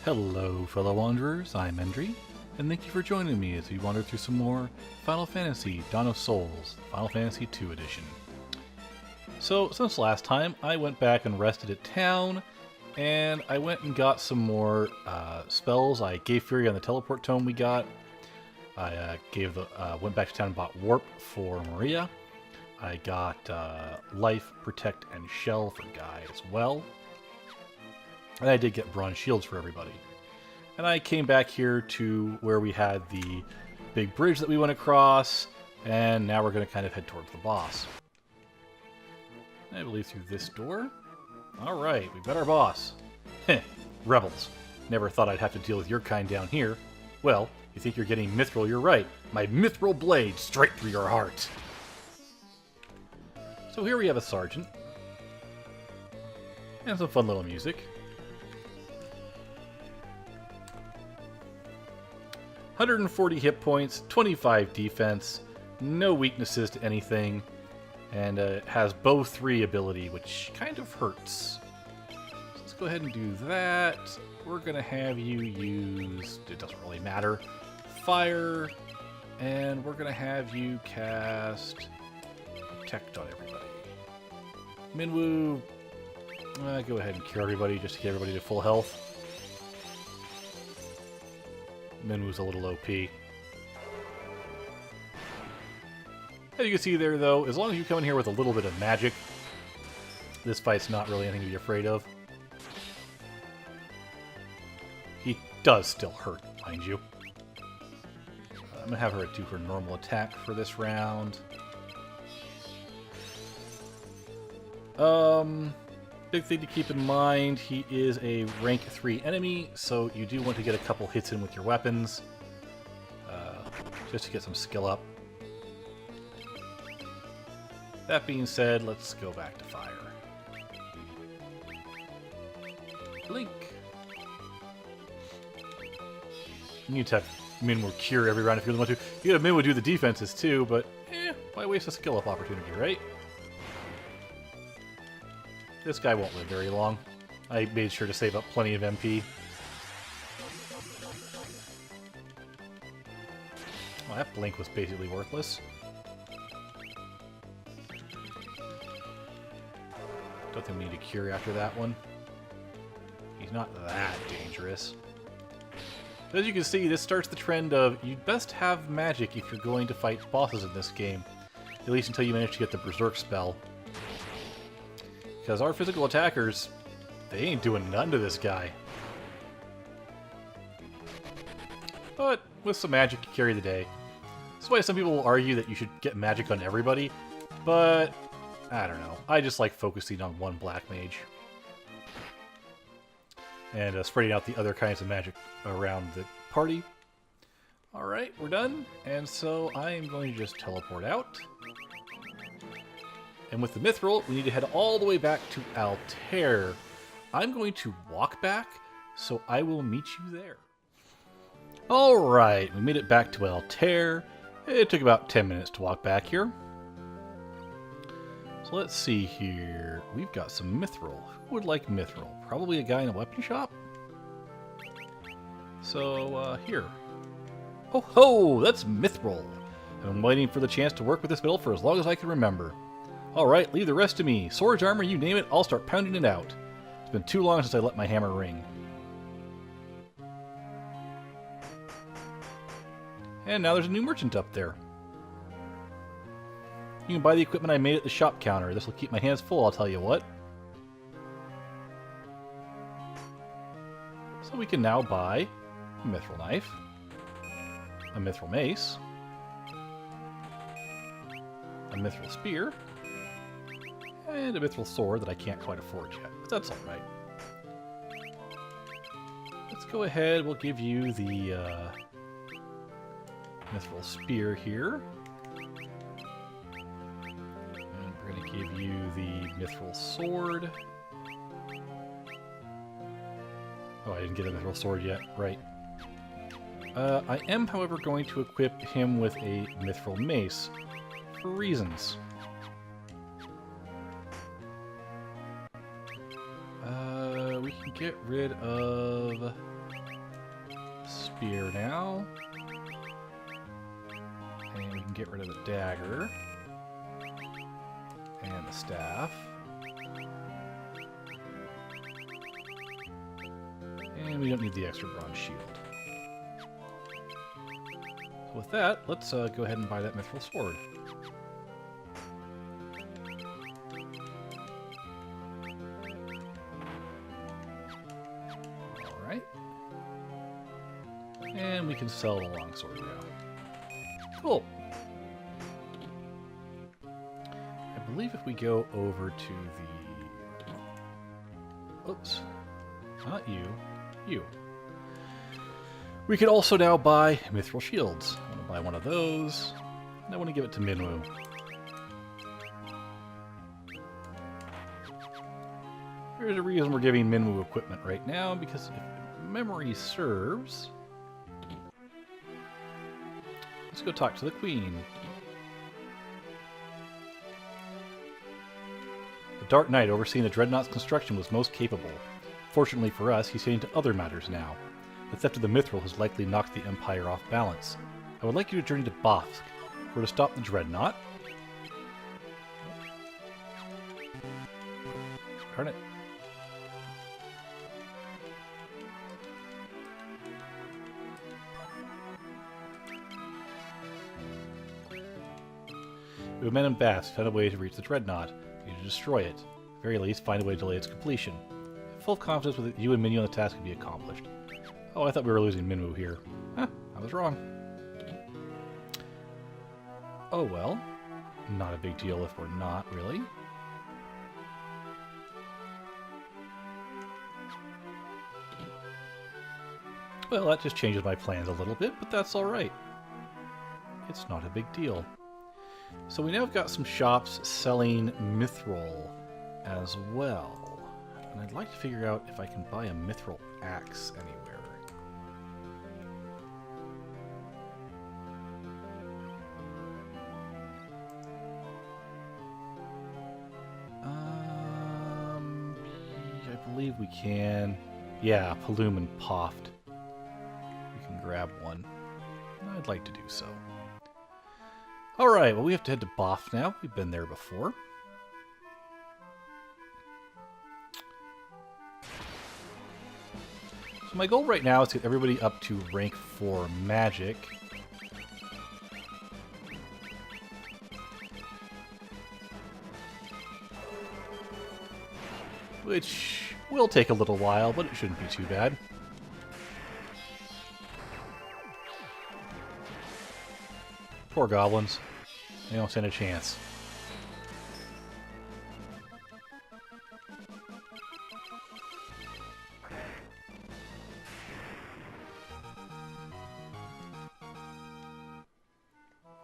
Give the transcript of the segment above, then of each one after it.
Hello, fellow wanderers, I'm Endri, and thank you for joining me as we wander through some more Final Fantasy Dawn of Souls, Final Fantasy II Edition. So, since last time, I went back and rested at town, and I went and got some more spells. I gave Fury on the teleport tome we got. I went back to town and bought Warp for Maria. I got Life, Protect, and Shell for Guy as well. And I did get bronze shields for everybody. And I came back here to where we had the big bridge that we went across, and now we're going to kind of head towards the boss. I believe through this door. Alright, we met our boss. Heh, rebels. Never thought I'd have to deal with your kind down here. Well, you think you're getting mithril, you're right. My mithril blade straight through your heart. So here we have a sergeant. And some fun little music. 140 hit points, 25 defense, no weaknesses to anything, and it has Bow 3 ability, which kind of hurts. So let's go ahead and do that. We're going to have you use, it doesn't really matter, Fire, and we're going to have you cast Protect on everybody. Minwoo, go ahead and cure everybody just to get everybody to full health. Minwoo's a little OP. As you can see there, though, as long as you come in here with a little bit of magic, this fight's not really anything to be afraid of. He does still hurt, mind you. I'm going to have her do her normal attack for this round. Big thing to keep in mind, he is a rank 3 enemy, so you do want to get a couple hits in with your weapons, just to get some skill up. That being said, let's go back to fire. Blink. You need to have Minwoo cure every round if you really want to. You could have Minwoo do the defenses too, but why waste a skill up opportunity, right? This guy won't live very long. I made sure to save up plenty of MP. Well, that blink was basically worthless. Don't think we need a cure after that one. He's not that dangerous. But as you can see, this starts the trend of you'd best have magic if you're going to fight bosses in this game. At least until you manage to get the Berserk spell. Because our physical attackers, they ain't doing nothing to this guy. But with some magic, you carry the day. That's why some people will argue that you should get magic on everybody, but I don't know. I just like focusing on one black mage. And spreading out the other kinds of magic around the party. Alright, we're done. And so I am going to just teleport out. And with the mithril, we need to head all the way back to Altair. I'm going to walk back, so I will meet you there. Alright, we made it back to Altair. It took about 10 minutes to walk back here. So let's see here. We've got some mithril. Who would like mithril? Probably a guy in a weapon shop? So, here. Ho ho! That's mithril! I've been waiting for the chance to work with this metal for as long as I can remember. Alright, leave the rest to me. Swords, armor, you name it, I'll start pounding it out. It's been too long since I let my hammer ring. And now there's a new merchant up there. You can buy the equipment I made at the shop counter. This will keep my hands full, I'll tell you what. So we can now buy a mithril knife, a mithril mace, a mithril spear, and a mithril sword that I can't quite afford yet, but that's alright. Let's go ahead, we'll give you the mithril spear here. And we're going to give you the mithril sword. Oh, I didn't get a mithril sword yet, right. I am, however, going to equip him with a mithril mace, for reasons. We can get rid of spear now. And we can get rid of the dagger. And the staff. And we don't need the extra bronze shield. So with that, let's go ahead and buy that mithril sword. Alright. And we can sell the longsword now. Cool. I believe if we go over to the... Oops. Not you. You. We can also now buy mithril shields. I want to buy one of those. And I want to give it to Minwu. There's a reason we're giving Minwu equipment right now, because if memory serves... Let's go talk to the Queen. The Dark Knight overseeing the Dreadknots' construction was most capable. Fortunately for us, he's heading to other matters now. The theft of the mithril has likely knocked the Empire off balance. I would like you to journey to Bafsk. We're to stop the Dreadnought. Darn it. We have men in Bafsk found a way to reach the Dreadnought. We need to destroy it. At the very least, find a way to delay its completion. Full confidence with you and Minwu on the task can be accomplished. Oh, I thought we were losing Minwu here. Huh, I was wrong. Oh well. Not a big deal if we're not, really. Well, that just changes my plans a little bit, but that's alright. It's not a big deal. So we now have got some shops selling mithril as well. And I'd like to figure out if I can buy a mithril axe anywhere. I believe we can. Yeah, Palum and Poft. We can grab one. I'd like to do so. Alright, well we have to head to Bafsk now. We've been there before. So my goal right now is to get everybody up to rank 4 magic. Which will take a little while, but it shouldn't be too bad. Poor goblins. They don't stand a chance.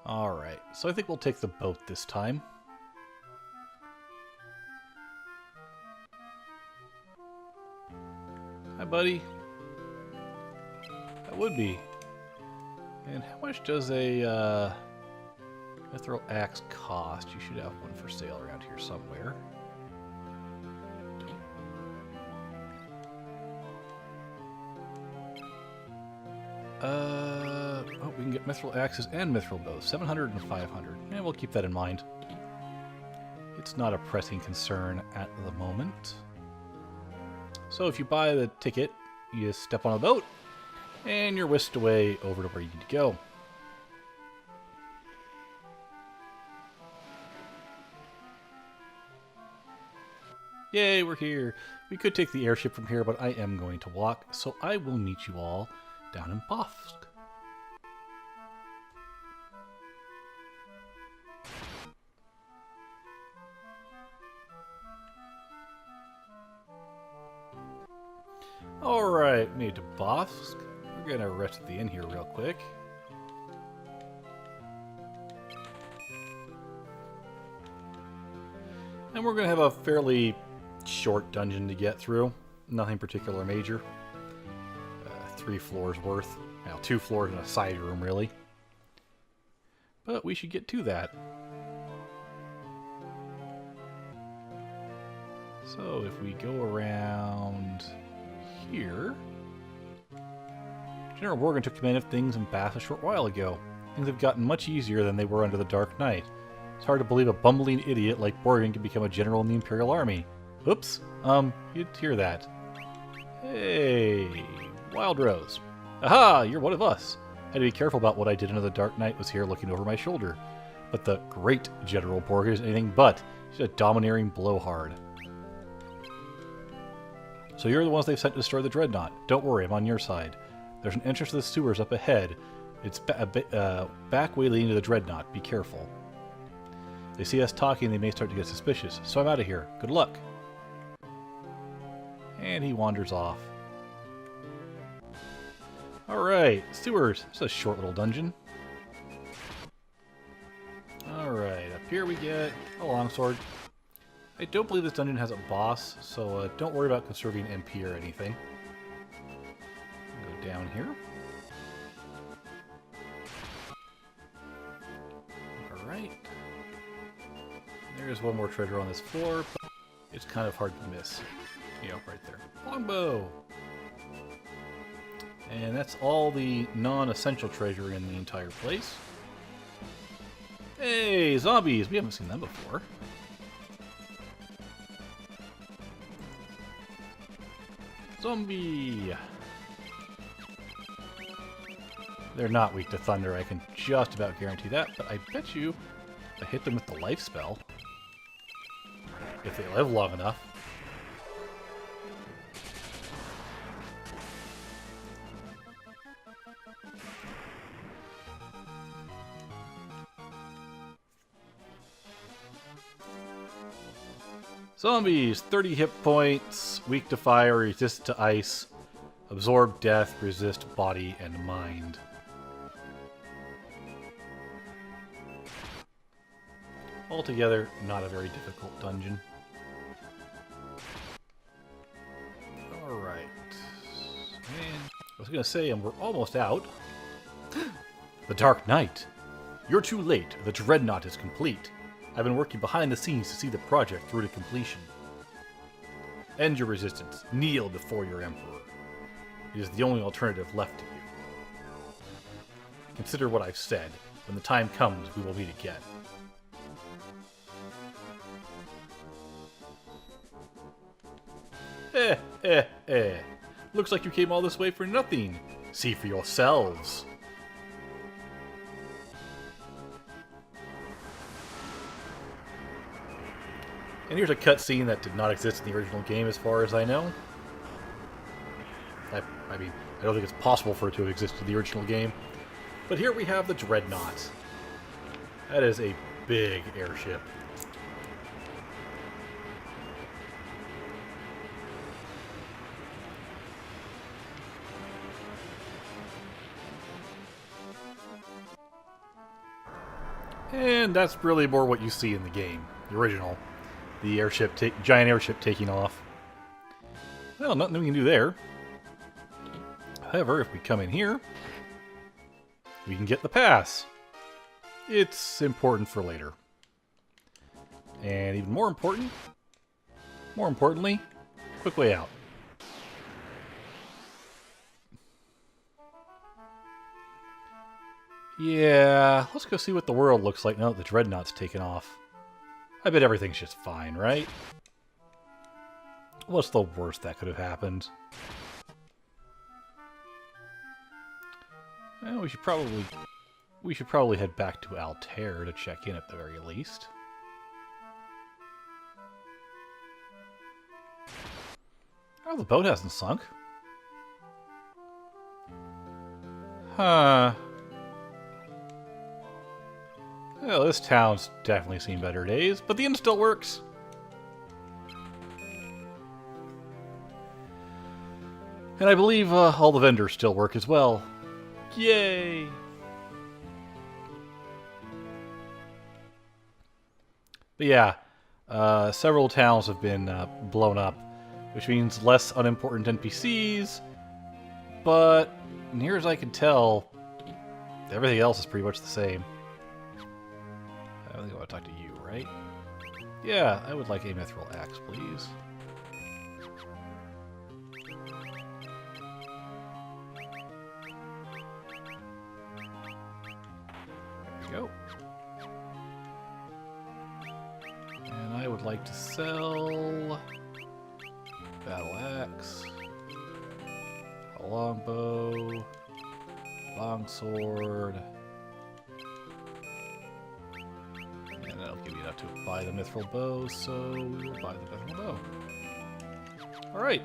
Alright, so I think we'll take the boat this time. Hi, buddy. That would be. And how much does a mithril axe cost? You should have one for sale around here somewhere. Oh, we can get mithril axes and mithril bows. 700 and 500. And we'll keep that in mind. It's not a pressing concern at the moment. So if you buy the ticket, you just step on a boat, and you're whisked away over to where you need to go. Yay, we're here. We could take the airship from here, but I am going to walk, so I will meet you all down in Bafsk. Alright, made to Bafsk. We're gonna rest at the inn here real quick. And we're gonna have a fairly short dungeon to get through. Nothing particular major. 3 floors worth. Well, 2 floors and a side room, really. But we should get to that. So if we go around here, General Morgan took command of things in Bath a short while ago. Things have gotten much easier than they were under the Dark Knight. It's hard to believe a bumbling idiot like Morgan can become a general in the Imperial Army. Oops, you'd hear that. Hey, Wild Rose. Aha, you're one of us. I had to be careful about what I did under the Dark Knight was here looking over my shoulder. But the great General Morgan is anything but. She's a domineering blowhard. So you're the ones they've sent to destroy the Dreadnought. Don't worry, I'm on your side. There's an entrance to the sewers up ahead. It's back way leading to the Dreadnought. Be careful. They see us talking, they may start to get suspicious. So I'm out of here. Good luck. And he wanders off. Alright, sewers. It's a short little dungeon. Alright, up here we get a longsword. I don't believe this dungeon has a boss, so don't worry about conserving MP or anything. Go down here. Alright. There's one more treasure on this floor, but it's kind of hard to miss. You know, right there. Longbow! And that's all the non-essential treasure in the entire place. Hey, zombies! We haven't seen them before. Zombie! They're not weak to thunder, I can just about guarantee that, but I bet you I hit them with the life spell. If they live long enough. Zombies, 30 hit points, weak to fire, resist to ice, absorb death, resist body and mind. Altogether, not a very difficult dungeon. Alright. And I was going to say, and we're almost out. The Dark Knight. You're too late. The Dreadnought is complete. I've been working behind the scenes to see the project through to completion. End your resistance. Kneel before your Emperor. It is the only alternative left to you. Consider what I've said. When the time comes, we will meet again. Looks like you came all this way for nothing. See for yourselves. And here's a cutscene that did not exist in the original game as far as I know. I mean, I don't think it's possible for it to have existed in the original game. But here we have the Dreadknots. That is a big airship. And that's really more what you see in the game, the original. The airship, giant airship taking off. Well, nothing we can do there. However, if we come in here, we can get the pass. It's important for later. And even more importantly, quick way out. Yeah, let's go see what the world looks like now that the Dreadnought's taken off. I bet everything's just fine, right? What's the worst that could have happened? Well, we should probably head back to Altair to check in at the very least. Oh, the boat hasn't sunk. Huh. Well, this town's definitely seen better days, but the inn still works. And I believe all the vendors still work as well. Yay! But yeah, several towns have been blown up, which means less unimportant NPCs, but near as I can tell, everything else is pretty much the same. I think I want to talk to you, right? Yeah, I would like a mithril axe, please. we go. And I would like to sell battle axe, a longbow, longsword, and that'll give you enough to buy the mithril bow, so we will buy the mithril bow. Alright.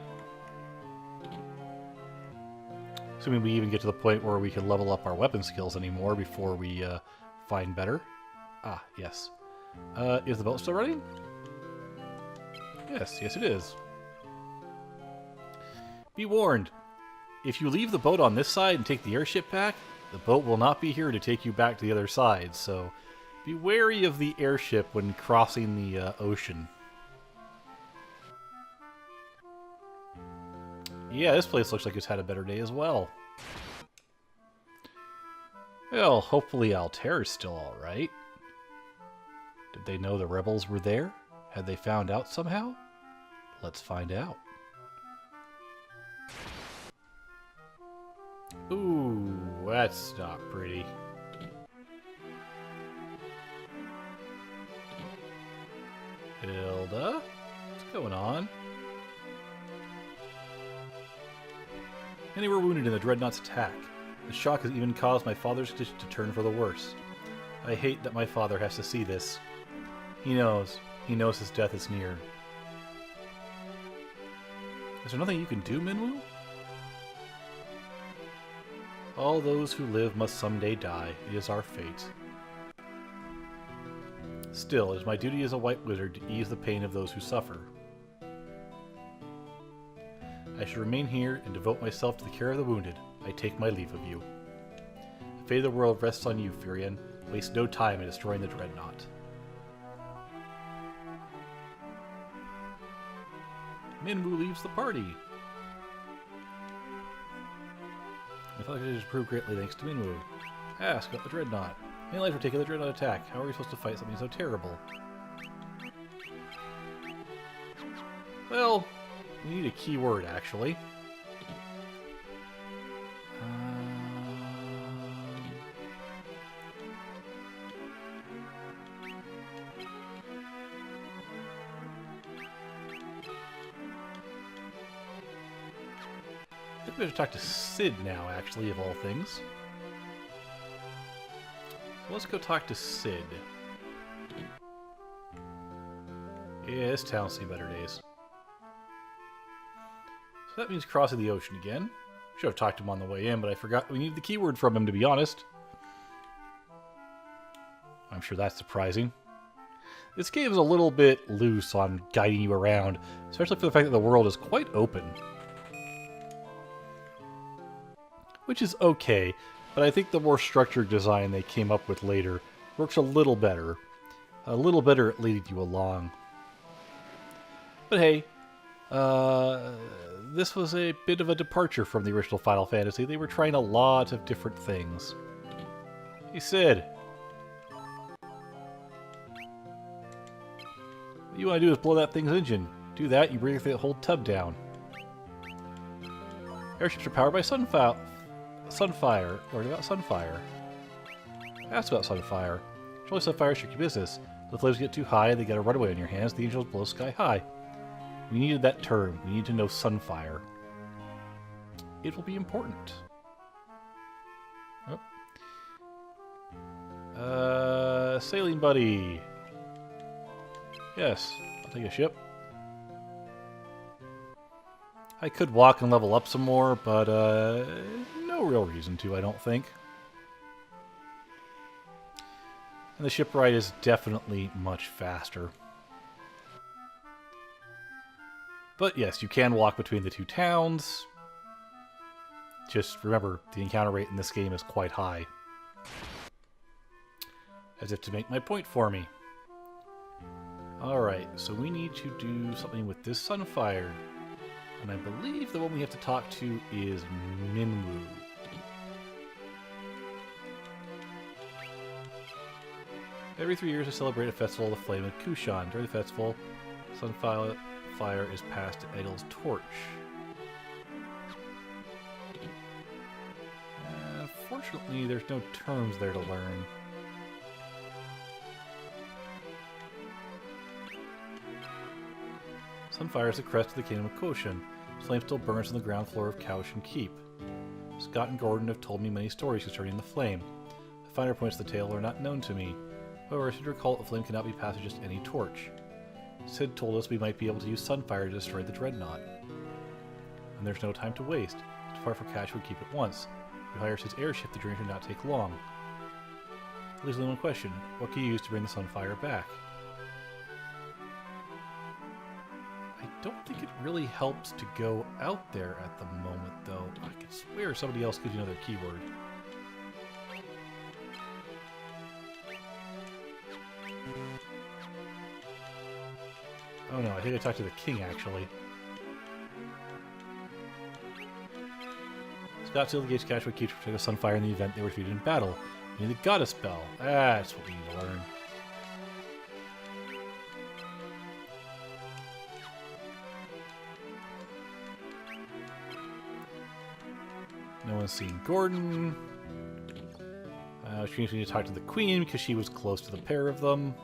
Assuming we even get to the point where we can level up our weapon skills anymore before we find better. Ah, yes. Is the boat still running? Yes, yes it is. Be warned. If you leave the boat on this side and take the airship back, the boat will not be here to take you back to the other side, so be wary of the airship when crossing the ocean. Yeah, this place looks like it's had a better day as well. Well, hopefully Altair's still alright. Did they know the rebels were there? Had they found out somehow? Let's find out. Ooh, that's not pretty. Hilda? What's going on? Many were wounded in the Dreadknots' attack. The shock has even caused my father's condition to turn for the worse. I hate that my father has to see this. He knows his death is near. Is there nothing you can do, Minwu? All those who live must someday die. It is our fate. Still, it is my duty as a white wizard to ease the pain of those who suffer. I should remain here and devote myself to the care of the wounded. I take my leave of you. The fate of the world rests on you, Furion. Waste no time in destroying the Dreadnought. Minwu leaves the party. I thought I could improve greatly thanks to Minwu. Ask about the Dreadnought. Many lives were taken in the Dreadnought attack. How are we supposed to fight something so terrible? Well, we need a keyword, actually. I think we have to talk to Sid now, actually, of all things. So let's go talk to Sid. Yeah, this town's seen better days. So that means crossing the ocean again. Should have talked to him on the way in, but I forgot we needed the keyword from him, to be honest. I'm sure that's surprising. This game is a little bit loose on guiding you around, especially for the fact that the world is quite open. Which is okay, but I think the more structured design they came up with later works a little better. A little better at leading you along. But hey, this was a bit of a departure from the original Final Fantasy. They were trying a lot of different things. Hey, Sid. What you want to do is blow that thing's engine. Do that, you bring the whole tub down. Airships are powered by Sunfire. Learn about Sunfire. Ask about Sunfire. Surely Sunfire should your business. If the flames get too high, they get a runaway on your hands. The angels blow sky high. We needed that term. We need to know Sunfire. It will be important. Oh. Sailing buddy. Yes, I'll take a ship. I could walk and level up some more, but no real reason to, I don't think. And the ship ride is definitely much faster. But yes, you can walk between the two towns. Just remember, the encounter rate in this game is quite high. As if to make my point for me. Alright, so we need to do something with this Sunfire. And I believe the one we have to talk to is Minwu. Every 3 years, I celebrate a festival of the Flame at Kushan. During the festival, Sunfire is passed to Egel's torch. Fortunately, there's no terms there to learn. Sunfire is the crest of the Kingdom of Koshin. Its flame still burns on the ground floor of Koshin Keep. Scott and Gordon have told me many stories concerning the flame. The finer points of the tale are not known to me. However, I seem to recall that the flame cannot be passed with just any torch. Sid told us we might be able to use Sunfire to destroy the Dreadnought. And there's no time to waste. To depart for Koshin Keep at once. We hire Sid's airship, the journey should not take long. Leaves only one question. What can you use to bring the Sunfire back? I don't think it really helps to go out there at the moment, though. I could swear somebody else gives you another keyword. Oh no, I think I talked to the king, actually. Scott sealed the gates to Kashwa Keep to protect the Sunfire in the event they were defeated in battle. You need the Goddess Bell. That's what we need to learn. No one's seen Gordon. Which means we need to talk to the Queen because she was close to the pair of them.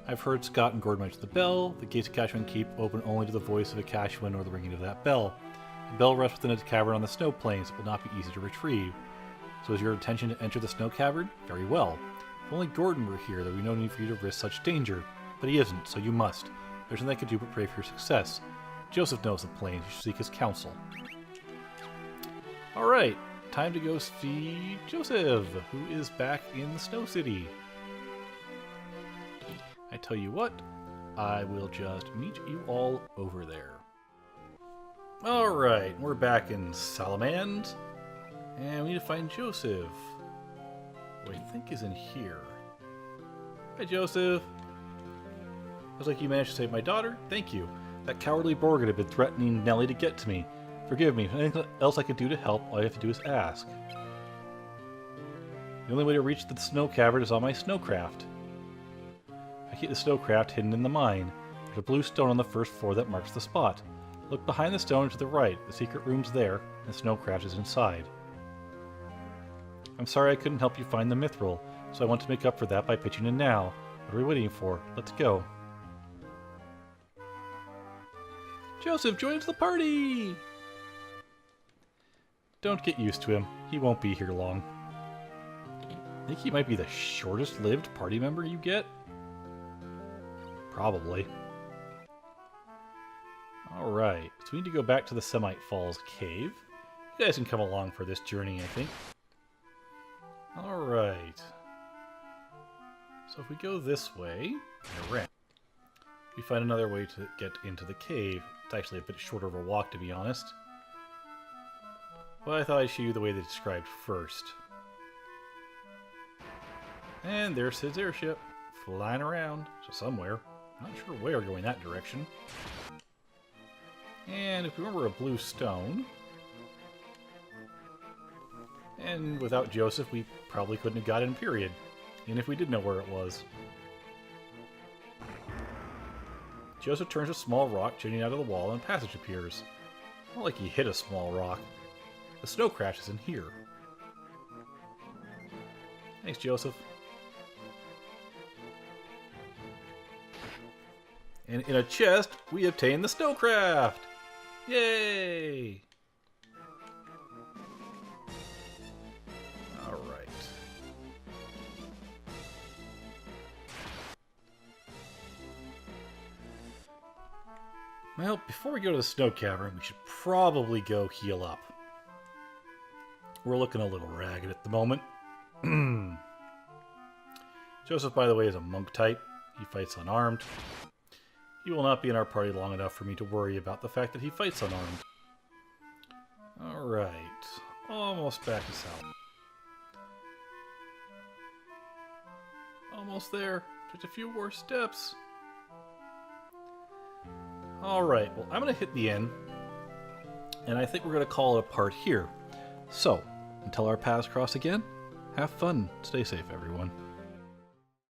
I've heard Scott and Gordon mention the bell. The gates of Kashwan Keep open only to the voice of a Kashwan or the ringing of that bell. The bell rests within a cavern on the snow plains. It will not be easy to retrieve. So is your intention to enter the snow cavern? Very well. If only Gordon were here, there would be no need for you to risk such danger. But he isn't, so you must. There's nothing I can do but pray for your success. Joseph knows the plains. You should seek his counsel. Alright, time to go see Joseph, who is back in the Snow City. I tell you what, I will just meet you all over there. Alright, we're back in Salamand, and we need to find Joseph, who I think is in here. Hi, Joseph. Looks like you managed to save my daughter. Thank you. That cowardly Borgin had been threatening Nellie to get to me. Forgive me. If anything else I can do to help, all you have to do is ask. The only way to reach the snow cavern is on my Snowcraft. I keep the Snowcraft hidden in the mine. There's a blue stone on the first floor that marks the spot. Look behind the stone to the right. The secret room's there, and the Snowcraft is inside. I'm sorry I couldn't help you find the mithril, so I want to make up for that by pitching in now. What are we waiting for? Let's go. Joseph joins the party! Don't get used to him. He won't be here long. I think he might be the shortest lived party member you get. Probably. Alright, so we need to go back to the Semite Falls cave. You guys can come along for this journey, I think. Alright. So if we go this way, we find another way to get into the cave. It's actually a bit shorter of a walk, to be honest. But I thought I'd show you the way they described first. And there's Sid's airship, flying around, so somewhere. Not sure where going that direction. And if we remember a blue stone... And without Joseph, we probably couldn't have got in, period. Even if we did know where it was. Joseph turns a small rock jutting out of the wall and a passage appears. Not like he hit a small rock. The Snowcraft is in here. Thanks, Joseph. And in a chest, we obtain the Snowcraft! Yay! Alright. Well, before we go to the snow cavern, we should probably go heal up. We're looking a little ragged at the moment. Joseph, by the way, is a monk type. He fights unarmed. He will not be in our party long enough for me to worry about the fact that he fights unarmed. Alright. Almost back to south. Almost there. Just a few more steps. Alright, well, I'm going to hit the end. And I think we're going to call it a part here. So, until our paths cross again, have fun. Stay safe, everyone.